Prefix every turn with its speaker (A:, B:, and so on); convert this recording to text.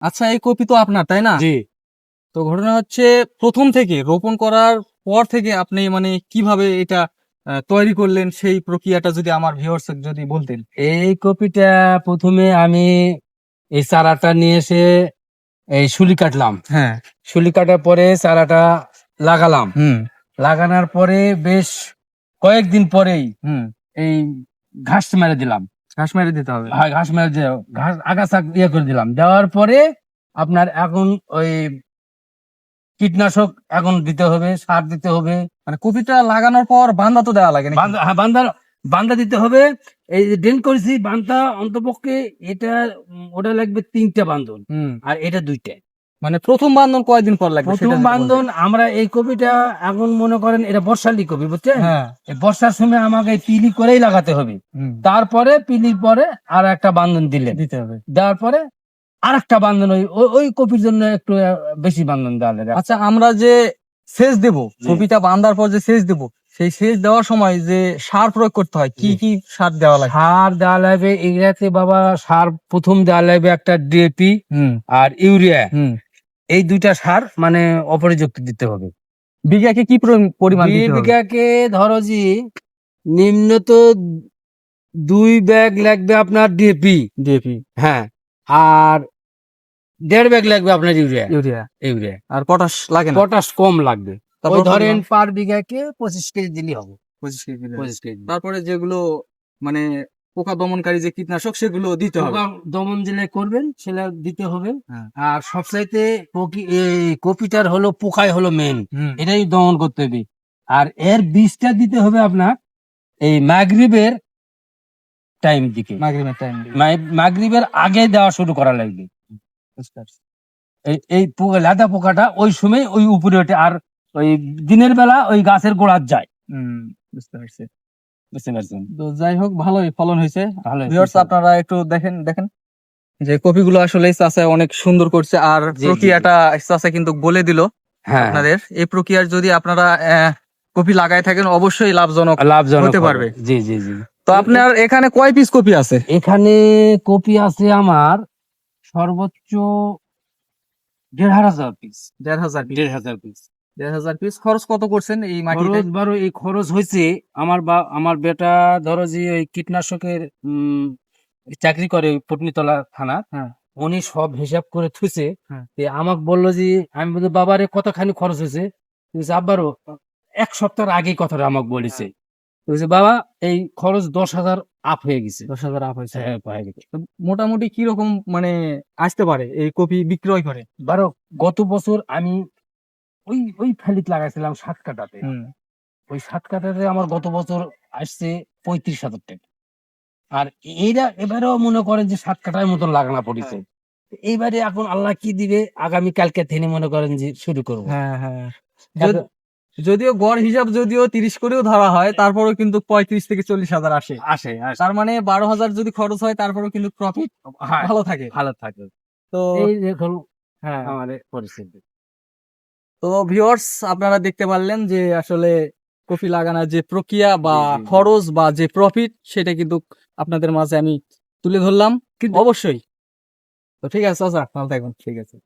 A: আচ্ছা, এই কপি তো আপনার, তাই না?
B: জি।
A: তো ঘটনা হচ্ছে প্রথম থেকে রোপণ করার পর থেকে আপনি মানে কিভাবে এটা তৈরি করলেন, সেই প্রক্রিয়াটা যদি আমার ভিউয়ার্স যদি বলতেন।
B: এই কপিটা প্রথমে আমি এই চারাটা নিয়ে এসে এই শুলি কাটলাম।
A: হ্যাঁ।
B: শুলি কাটার পরে চারাটা লাগালাম।
A: হুম।
B: লাগানোর পরে বেশ কয়েকদিন পরেই
A: হুম।
B: এই ঘাস মেরে দিলাম।
A: ঘাস মেরে দিতে হবে।
B: হ্যাঁ, ঘাস মেরে দিয়ে ঘাস আগাছা ইয়ে করে দিলাম। দেওয়ার পরে আপনার এখন ওই কীটনাশক এখন দিতে হবে, সার দিতে হবে।
A: মানে কপিটা লাগানোর পর বান্দা তো দেওয়া লাগে নাকি?
B: বান্দা দিতে হবে। এই যে ড্রেন করেছি বান্দা অন্তপক্ষে এটা ওটা লাগবে 3টা বান্ধন,
A: হুম।
B: আর এটা 2টা।
A: মানে প্রথম বান্ধন কয়দিন পর লাগবে সেটা
B: প্রথম
A: যদি বলতেন।
B: বান্ধন আমরা এই কপিটা এখন মনে করেন এটা বর্ষালি কপি, বুঝছেন?
A: হ্যাঁ।
B: এই বর্ষার সময় আমাকে পিলি করেই লাগাতে হবে।
A: হুম।
B: তারপরে পিলির পরে আর একটা বান্ধন দিলেন,
A: দিতে হবে।
B: দেওয়ার পরে আর একটা বান্ধন ওই কপির জন্য একটু বেশি বান্ধন দেওয়া লাগে।
A: আচ্ছা, আমরা যে সেচ দেব,
B: জি।
A: কপিটা বান্ধার পর যে সেচ দেব, সেই সেচ দেওয়ার সময় যে সার প্রয়োগ করতে হয়, কি
B: জি।
A: কি সার দেওয়া লাগে?
B: সার দেওয়া লাগবে এগুলাতে বাবা। সার প্রথম দেওয়া লাগবে একটা ডিএপি
A: হুম।
B: আর ইউরিয়া।
A: হুম।
B: এই 2টা সার মানে অপরিযুক্ত দিতে হবে।
A: বিঘাকে কি পরিমাণ দিতে হবে?
B: বিঘাকে ধরো জি নিম্ন তো 2 ব্যাগ লাগবে আপনার ডিএপি।
A: ডিএপি।
B: হ্যাঁ, আর 1.5 ব্যাগ লাগবে আপনার ইউরিয়া।
A: ইউরিয়া।
B: ইউরিয়া
A: আর পটাশ লাগে না?
B: পটাশ কম লাগবে।
A: তারপর
B: ওই ধরেন
A: পরিমাণ?
B: পার বিঘাকে 25 কেজি দিলেই হবে।
A: 25 কেজি দিলে হবে।
B: 25 কেজি।
A: তারপরে যেগুলো মানে পোকা দমনকারী যে কীটনাশক, সেগুলো দিতে হবে।
B: পোকা দমন যেটা করবেন সেটা দিতে হবে।
A: হ্যাঁ।
B: আর সবচাইতে এই কপিটার হলো পোকাই হলো মেন,
A: হুম।
B: এটাই দমন করতে হবে। আর এর বীজটা দিতে হবে আপনার এই মাগরিবের টাইম দিকে।
A: মাগরিবের টাইম।
B: মাগরিবের আগে দেওয়া শুরু করা লাগবে। এই লাদা পোকাটা ওই সময় ওই উপরে ওঠে, আর ওই দিনের বেলা ওই গাছের গোড়ার যায়।
A: বুঝতে পারছি।
B: বুঝতে পারছেন?
A: তো যাই হোক, ভালোই ফলন হয়েছে।
B: ভালো।
A: ভিউয়ার্স, আপনারা একটু দেখেন দেখেন যে কপিগুলো আসলে চাচা অনেক সুন্দর করছে, আর
B: জি, জি,
A: প্রক্রিয়াটা চাচা কিন্তু বলে দিল
B: হ্যাঁ,
A: আপনাদের। এই প্রক্রিয়ার যদি আপনারা কপি লাগাই থাকেন, অবশ্যই লাভজনক
B: লাভজনক
A: হতে
B: হবে।
A: পারবে।
B: জি জি জি।
A: তো আপনার এখানে কয় পিস কপি আছে?
B: এখানে কপি আছে আমার সর্বোচ্চ 1,500 পিস।
A: 1,500 পিস।
B: 1,500 পিস।
A: 1,500 পিস। খরচ কত করছেন এই মাটিতে?
B: খরচ বারো এই খরচ হয়েছে আমার বেটা ধরো যে ওই কীটনাশকের চাকরি করে ওই পটনিতলা থানা।
A: হ্যাঁ।
B: উনি সব হিসাব করে থুইছে।
A: হ্যাঁ।
B: আমাকে বললো যে আমি বলছি বাবারে কতখানি খরচ হয়েছে। আব্বারও 1 সপ্তাহের আগেই কথাটা আমাকে বলেছে। বলছে বাবা এই খরচ 10,000 আপ হয়ে গেছে।
A: 10,000 আপ হয়েছে।
B: হ্যাঁ, হয়ে গেছে।
A: তো মোটামুটি কি রকম মানে আসতে পারে এই কপি বিক্রয় করে?
B: বারো গত বছর আমি ওই ফেলিত লাগাইছিলাম 7 কাঠাতে। ওই 7 কাঠাতে আমার গত বছর আসছে 35,000 টাকা। আর এবারেও মনে করেন যে 7 কাঠার মতো লাগানো পড়েছে। এইবারে এখন আল্লাহ কি দিবে আগামী কালকে থেকে মনে করেন যে শুরু করব।
A: হ্যাঁ, হ্যাঁ। যদিও গড় হিসাব যদিও 30 করেও ধরা হয়, তারপরেও কিন্তু 35 থেকে 40,000 আসে।
B: আসে।
A: তার মানে 12,000 যদি খরচ হয়, তারপরেও কিন্তু প্রফিট
B: হ্যাঁ,
A: ভালো থাকে।
B: ভালো থাকে।
A: তো
B: এই দেখুন
A: হ্যাঁ।
B: আমাদের পরিস্থিতি।
A: তো ভিউয়ার্স, আপনারা দেখতে পারলেন যে আসলে কফি লাগানোর যে প্রক্রিয়া বা
B: জি, জি, জি।
A: খরচ বা যে প্রফিট, সেটা কিন্তু আপনাদের মাঝে আমি তুলে ধরলাম।
B: কিন্তু
A: অবশ্যই। তো ঠিক আছে চাচা, ভালো থাকবেন। ঠিক আছে।